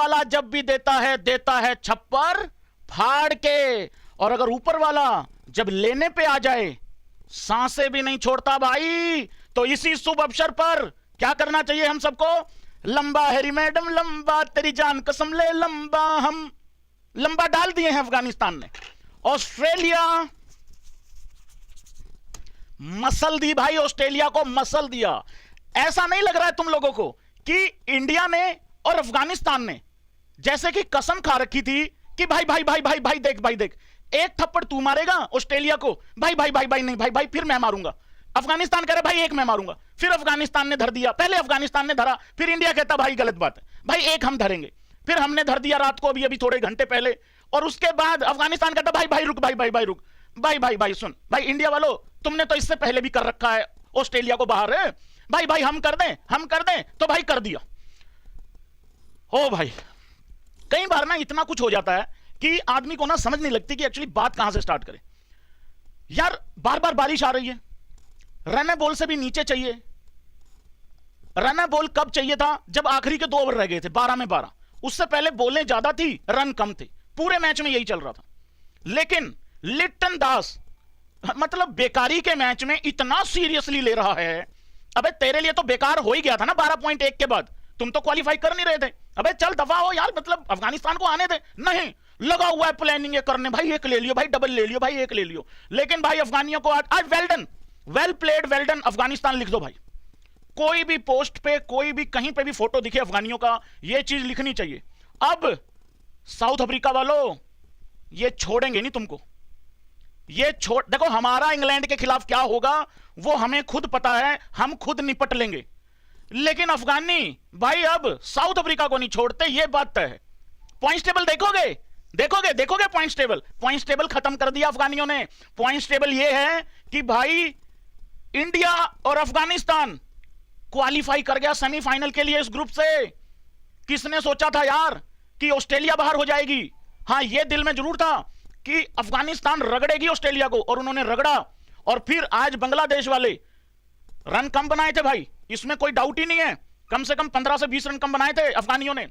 वाला जब भी देता है छप्पर फाड़ के, और अगर ऊपर वाला जब लेने पे आ जाए सांसें भी नहीं छोड़ता भाई। तो इसी शुभ अवसर पर क्या करना चाहिए हम सबको? लंबा हैरी मैडम लंबा, तेरी जान कसम ले लंबा। हम लंबा डाल दिए हैं अफगानिस्तान ने। ऑस्ट्रेलिया मसल दी भाई, ऑस्ट्रेलिया को मसल दिया। ऐसा नहीं लग रहा है तुम लोगों को कि इंडिया ने और अफगानिस्तान ने जैसे कि कसम खा रखी थी कि भाई भाई भाई भाई भाई देख भाई देख, एक थप्पड़ तू मारेगा ऑस्ट्रेलिया को, भाई भाई भाई भाई नहीं भाई भाई फिर मैं मारूंगा। अफगानिस्तान कह रहा भाई एक मैं मारूंगा, फिर अफगानिस्तान ने धर दिया। पहले अफगानिस्तान ने धरा, फिर इंडिया कहता भाई गलत बात है, भाई एक हम धरेंगे। फिर हमने धर दिया रात को, अभी अभी थोड़े घंटे पहले, और उसके बाद अफगानिस्तान कहता भाई भाई रुक, भाई भाई भाई रुक, भाई भाई भाई सुन, भाई इंडिया वालों तुमने तो इससे पहले भी कर रखा है ऑस्ट्रेलिया को बाहर है, भाई भाई हम कर दें, तो भाई कर दिया। ओ भाई कई बार ना इतना कुछ हो जाता है कि आदमी को ना समझ नहीं लगती कि एक्चुअली बात कहां से स्टार्ट करे। यार बार बार बारिश आ रही है, रन बॉल से भी नीचे चाहिए। रन बॉल कब चाहिए था? जब आखिरी के 2 ओवर रह गए थे, 12 में 12। उससे पहले बॉलें ज्यादा थी, रन कम थे। पूरे मैच में यही चल रहा था। लेकिन लिटन दास मतलब बेकारी के मैच में इतना सीरियसली ले रहा है। अबे तेरे लिए तो बेकार हो ही गया था ना 12.1 के बाद, तुम तो क्वालिफाई कर नहीं रहे थे। अबे चल दफा हो यार, मतलब अफगानिस्तान को आने दे। नहीं, लगा हुआ है प्लानिंग करने, भाई एक ले लियो, भाई डबल ले लियो, भाई एक ले लियो। लेकिन भाई अफगानियों को आज well done, well played, well done Afghanistan लिख दो भाई। कोई भी पोस्ट पे, कोई भी कहीं पे भी फोटो दिखे अफगानियों का, यह चीज लिखनी चाहिए। अब साउथ अफ्रीका वालों ये छोड़ेंगे नहीं तुमको, ये छोड़ देखो हमारा इंग्लैंड के खिलाफ क्या होगा वो हमें खुद पता है, हम खुद निपट लेंगे। लेकिन अफगानी भाई अब साउथ अफ्रीका को नहीं छोड़ते, ये बात तय है। पॉइंट्स टेबल देखोगे, देखोगे देखोगे पॉइंट्स टेबल खत्म कर दिया अफगानियों ने। पॉइंट्स टेबल ये है कि भाई इंडिया और अफगानिस्तान क्वालिफाई कर गया सेमीफाइनल के लिए इस ग्रुप से। किसने सोचा था यार कि ऑस्ट्रेलिया बाहर हो जाएगी? हां ये दिल में जरूर था कि अफगानिस्तान रगड़ेगी ऑस्ट्रेलिया को, और उन्होंने रगड़ा। और फिर आज बांग्लादेश वाले रन कम बनाए थे भाई, इसमें कोई डाउट ही नहीं है। कम से कम 15 से 20 रन कम बनाए थे अफगानियों ने।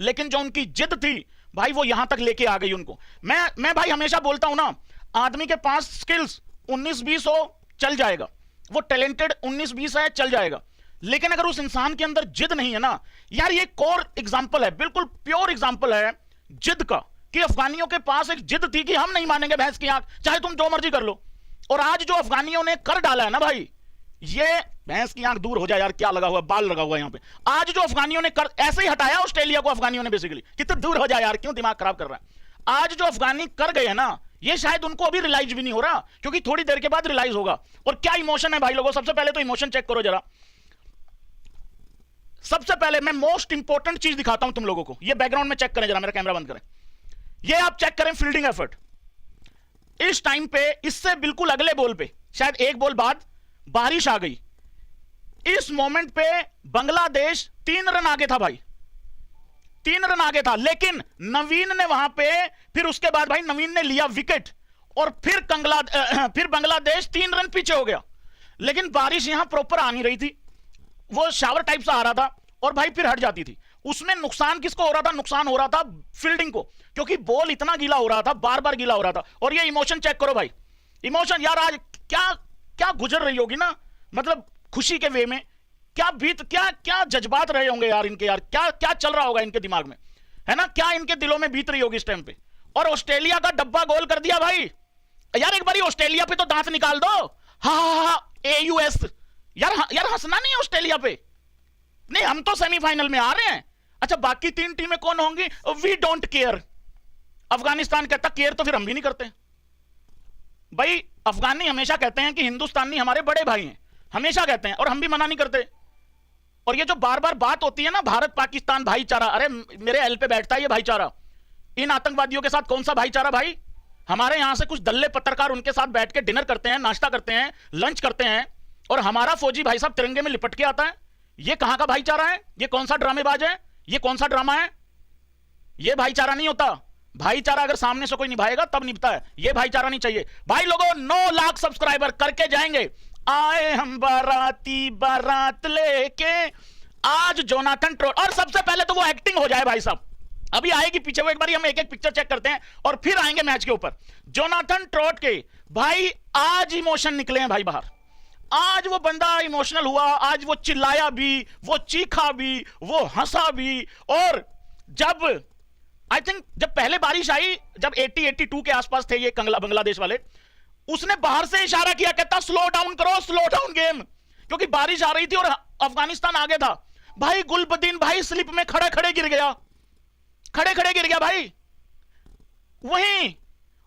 लेकिन जो उनकी जिद थी भाई वो यहां तक लेके आ गई उनको। मैं भाई हमेशा बोलता हूं ना, आदमी के पास स्किल्स 19-20 हो चल जाएगा, वो टैलेंटेड 19-20 है चल जाएगा। लेकिन अगर उस इंसान के अंदर जिद नहीं है ना यार, ये कोर एग्जांपल है, बिल्कुल प्योर एग्जांपल है जिद का, कि अफगानियों के पास एक जिद थी कि हम नहीं मानेंगे भैंस की आंख, चाहे तुम जो मर्जी कर लो। और आज जो अफगानियों ने कर डाला है ना भाई, ये भैंस की आंख दूर हो जाए यार, क्या लगा हुआ बाल लगा हुआ यहां पे। आज जो अफगानियों ने कर ऐसे ही हटाया ऑस्ट्रेलिया को अफगानियों ने बेसिकली, कितना दूर हो जाए यार, क्यों दिमाग खराब कर रहा है। आज जो अफगानी कर गए हैं ना, ये शायद उनको अभी रियलाइज भी नहीं हो रहा, क्योंकि थोड़ी देर के बाद रियलाइज होगा। और क्या इमोशन है भाई लोगों, सबसे पहले तो इमोशन चेक करो जरा। सबसे पहले मैं मोस्ट इंपॉर्टेंट चीज दिखाता हूं तुम लोगों को, ये बैकग्राउंड में चेक करें जरा, मेरा कैमरा बंद करें। ये आप चेक करें फील्डिंग एफर्ट इस टाइम पे, इससे बिल्कुल अगले बॉल पे, शायद एक बॉल बाद बारिश आ गई। इस मोमेंट पे बांग्लादेश 3 रन आगे था भाई, 3 रन आगे था। लेकिन नवीन ने वहां पे, फिर उसके बाद भाई नवीन ने लिया विकेट, और फिर बांग्लादेश 3 रन पीछे हो गया। लेकिन बारिश यहां प्रॉपर आ नहीं रही थी, वो शावर टाइप से आ रहा था, और भाई फिर हट जाती थी। उसमें नुकसान किसको हो रहा था? नुकसान हो रहा था फील्डिंग को, क्योंकि बॉल इतना गीला हो रहा था, बार बार गीला हो रहा था। और ये इमोशन चेक करो भाई, इमोशन यार आज क्या क्या गुजर रही होगी ना, मतलब खुशी के वे में क्या बीत, क्या क्या जज्बात रहे होंगे यार इनके, यार क्या क्या चल रहा होगा इनके दिमाग में, है ना, क्या इनके दिलों में बीत रही होगी इस टाइम पे। और ऑस्ट्रेलिया का डब्बा गोल कर दिया भाई। यार एक बारी ऑस्ट्रेलिया पे तो दांत निकाल दो, हा AUS यार हंसना नहीं है ऑस्ट्रेलिया पे। नहीं हम तो सेमीफाइनल में आ रहे हैं, अच्छा बाकी 3 टीमें कौन होंगी, वी डोंट केयर। अफगानिस्तान कहता केयर तो फिर हम भी नहीं करते भाई। अफगानी हमेशा कहते हैं कि हिंदुस्तानी हमारे बड़े भाई हैं, हमेशा कहते हैं, और हम भी मना नहीं करते। और ये जो बार बार बात होती है ना भारत पाकिस्तान भाईचारा, अरे मेरे एल पे बैठता है ये भाईचारा। इन आतंकवादियों के साथ कौन सा भाईचारा भाई? हमारे यहां से कुछ दल्ले पत्रकार उनके साथ बैठ के डिनर करते हैं, नाश्ता करते हैं, लंच करते हैं, और हमारा फौजी भाई साहब तिरंगे में लिपट के आता है। ये कहां का भाईचारा है? ये कौन सा ड्रामेबाज है? ये कौन सा ड्रामा है? ये भाईचारा नहीं होता। भाईचारा अगर सामने से कोई निभाएगा तब निभता है, ये भाईचारा नहीं चाहिए भाई। लोगों 9 लाख सब्सक्राइबर करके जाएंगे, आए हम बाराती बारात लेके। आज जोनाथन ट्रोट, और सबसे पहले तो वो एक्टिंग हो जाए भाई साहब, अभी आएगी पीछे वो, एक बार हम एक एक पिक्चर चेक करते हैं और फिर आएंगे मैच के ऊपर। जोनाथन ट्रॉट के भाई आज इमोशन निकले हैं भाई बाहर, आज वो बंदा इमोशनल हुआ, आज वो चिल्लाया भी, वो चीखा भी, वो हंसा भी। और जब आई थिंक जब पहले बारिश आई, जब 80-82 के आसपास थे ये बांग्लादेश वाले, उसने बाहर से इशारा किया, कहता स्लो डाउन करो, स्लो डाउन गेम, क्योंकि बारिश आ रही थी और अफगानिस्तान आगे था। भाई गुलबदीन भाई स्लिप में खड़े खड़े गिर गया, खड़े खड़े गिर गया भाई। वहीं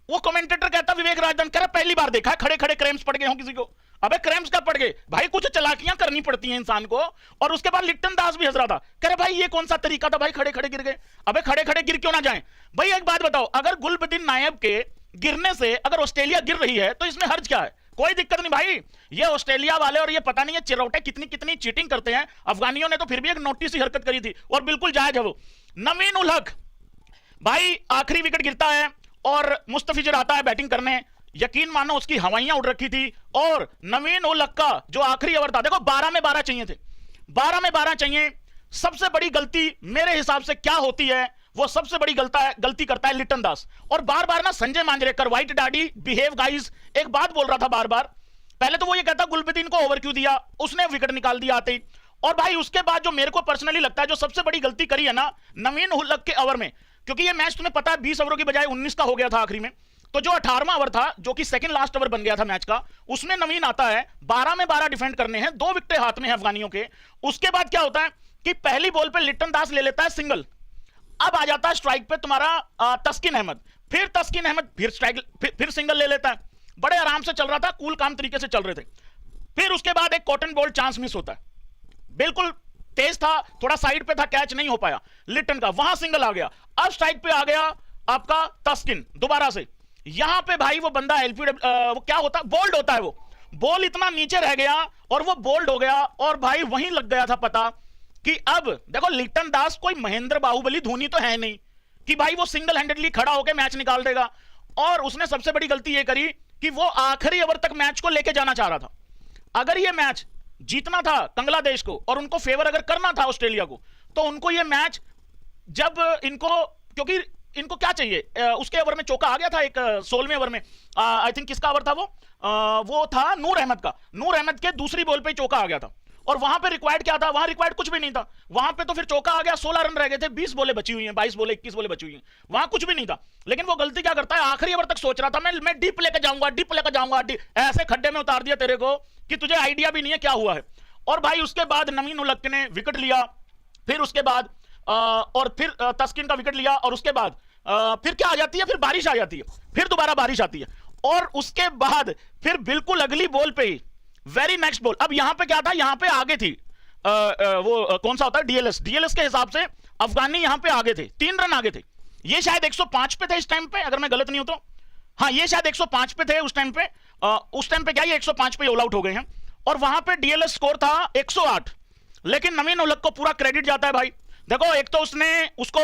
वो कमेंटेटर कहता विवेक राजदान, कह रहा पहली बार देखा खड़े खड़े क्रैम्स पड़ गए हो किसी को। अबे क्रैम्स कब पड़ गए भाई, कुछ चालाकियां करनी पड़ती हैं इंसान को। और उसके बाद लिट्टन दास भी हंस रहा था, कह रहे भाई ये कौन सा तरीका था भाई, खड़े खड़े गिर गए। अबे खड़े खड़े गिर क्यों ना जाएं भाई। एक बात बताओ, अगर गुलबदीन नायब के गिरने से अगर ऑस्ट्रेलिया गिर रही है तो इसमें हर्ज क्या है, कोई दिक्कत नहीं भाई। ये ऑस्ट्रेलिया वाले और ये पता नहीं है चिरौटे कितनी कितनी चीटिंग करते हैं। अफगानियों ने तो फिर भी एक नोटिस ही हरकत करी थी और बिल्कुल जायज है वो। नवीन उल हक भाई आखिरी विकेट गिरता है और मुस्तफिजर आता है बैटिंग करने, यकीन मानो उसकी हवाइयां उड़ रखी थी। और नवीन उल हक का जो आखिरी ओवर था, देखो 12 में 12 चाहिए थे, 12 में 12 चाहिए। सबसे बड़ी गलती मेरे हिसाब से क्या होती है, वो सबसे बड़ी गलती करता है लिट्टन दास। और बार बार ना Sanjay Manjrekar, white daddy behave guys, एक बात बोल रहा था बार बार। पहले तो वो ये कहता गुलबदीन को ओवर क्यों दिया, उसने विकेट निकाल दिया आते ही। और भाई उसके बाद जो मेरे को पर्सनली लगता है जो सबसे बड़ी गलती करी है ना नवीन उल हक के ओवर में, क्योंकि ये मैच तुम्हें पता है 20 ओवरों की बजाय 19 का हो गया था आखिरी में, तो जो 18वां ओवर था जो कि सेकंड लास्ट ओवर बन गया था मैच का, उसमें नवीन आता है, 12 में 12 डिफेंड करने हैं, 2 विकेट हाथ में है अफगानियों के। उसके बाद क्या होता है कि पहली बॉल पे लिट्टन दास ले लेता है सिंगल, अब आ जाता है स्ट्राइक पे तुम्हारा तस्किन अहमद, फिर तस्किन अहमद फिर स्ट्राइक फिर सिंगल ले लेता है। बड़े आराम से चल रहा था, कूल काम तरीके से चल रहे थे। फिर उसके बाद एक कॉटन बॉल चांस मिस होता है, बिल्कुल तेज था, थोड़ा साइड पे था, कैच नहीं हो पाया लिट्टन का, वहां सिंगल आ गया। अब स्ट्राइक पे आ गया आपका तस्किन दोबारा से, यहां पे भाई वो बंदा वो क्या होता है, बोल्ड होता है, वो बॉल इतना नीचे रह गया और वो बोल्ड हो गया। और भाई वहीं लग गया था पता कि अब देखो लिट्टन दास कोई महेंद्र बाहुबली धोनी तो है नहीं कि भाई वो सिंगल हैंडेडली खड़ा होकर मैच निकाल देगा। और उसने सबसे बड़ी गलती ये करी कि वो आखिरी ओवर तक मैच को लेके जाना चाह रहा था। अगर ये मैच जीतना था बांग्लादेश को और उनको फेवर अगर करना था ऑस्ट्रेलिया को, तो उनको ये मैच जब इनको, क्योंकि इनको क्या चाहिए, उसके ओवर में चौका आ गया था एक 16वें ओवर में, आई थिंक किसका ओवर था वो था नूर अहमद का। नूर अहमद के दूसरी बॉल पे चौका आ गया था और वहां पे रिक्वायर्ड क्या था, वहां रिक्वायर्ड कुछ भी नहीं था। वहां पे तो फिर चौका आ गया, 16 रन रह गए थे, 20 बॉलें बची हुई हैं, 22 बॉलें 21 बॉलें बची हुई हैं, वहां कुछ भी नहीं था। लेकिन वो गलती क्या करता है, आखिरी ओवर तक सोच रहा था मैं डीप लेके जाऊंगा, डीप लेके जाऊंगा, ऐसे खड्डे में उतार दिया तेरे को कि तुझे आइडिया भी नहीं है क्या हुआ है। और भाई उसके बाद नवीन उल हक ने विकेट लिया, फिर उसके बाद और फिर तस्किन का विकेट लिया, और उसके बाद फिर क्या आ जाती है, फिर बारिश आ जाती है, फिर दोबारा बारिश आती है। और उसके बाद फिर बिल्कुल अगली बॉल पे ही वेरी नेक्स्ट बॉल, अब यहां पे क्या था, यहां पे आगे थी वो कौन सा होता है डीएलएस के हिसाब से अफगानी यहां पे आगे थे, 3 रन आगे थे। ये शायद 105 पे थे इस टाइम पे, अगर मैं गलत नहीं हूं तो। हाँ ये शायद 105 पे थे उस टाइम पे, उस टाइम पे क्या ये 105 पे ऑल आउट हो गए हैं। और वहां पे डीएलएस स्कोर था 108। लेकिन नवीन उल हक को पूरा क्रेडिट जाता है भाई। देखो एक तो उसने उसको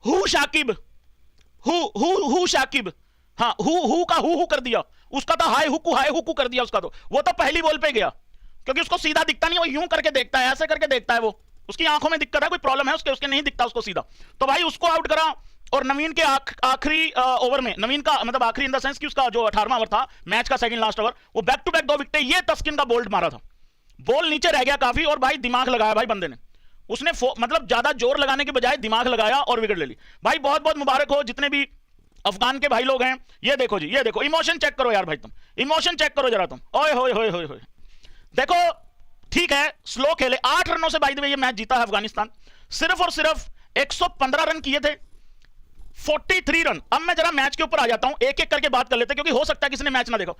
हु शाकिब हाँ हु का हु कर दिया, उसका था हाय हुकू कर दिया उसका, तो वो तो पहली बॉल पे गया क्योंकि उसको सीधा दिखता नहीं, वो यूं करके देखता है, ऐसे करके देखता है, वो उसकी आंखों में दिक्कत है, कोई प्रॉब्लम है उसके नहीं दिखता उसको सीधा। तो भाई उसको आउट करा। और नवीन के आखिरी ओवर में, नवीन का मतलब आखिरी इन द सेंस कि उसका जो 18वां ओवर था मैच का सेकंड लास्ट ओवर, वो बैक टू बैक 2 विकेट, ये तस्किन का बोल्ड मारा था, बॉल नीचे रह गया काफी, और भाई दिमाग लगाया भाई बंदे ने, उसने मतलब ज्यादा जोर लगाने के बजाय दिमाग लगाया और विकेट ले ली। भाई बहुत बहुत मुबारक हो जितने भी अफगान के भाई लोग हैं। ये देखो जी, ये देखो इमोशन चेक करो यार भाई, तुम इमोशन चेक करो जरा तुम, ओए होए होए होए होए। देखो ठीक है स्लो खेले, 8 रनों से बाय द वे ये मैच जीता है अफगानिस्तान, सिर्फ और सिर्फ 115 रन किए थे, 43 रन। अब मैं जरा मैच के ऊपर आ जाता हूं, एक एक करके बात कर लेते हैं क्योंकि हो सकता है किसी ने मैच ना देखा।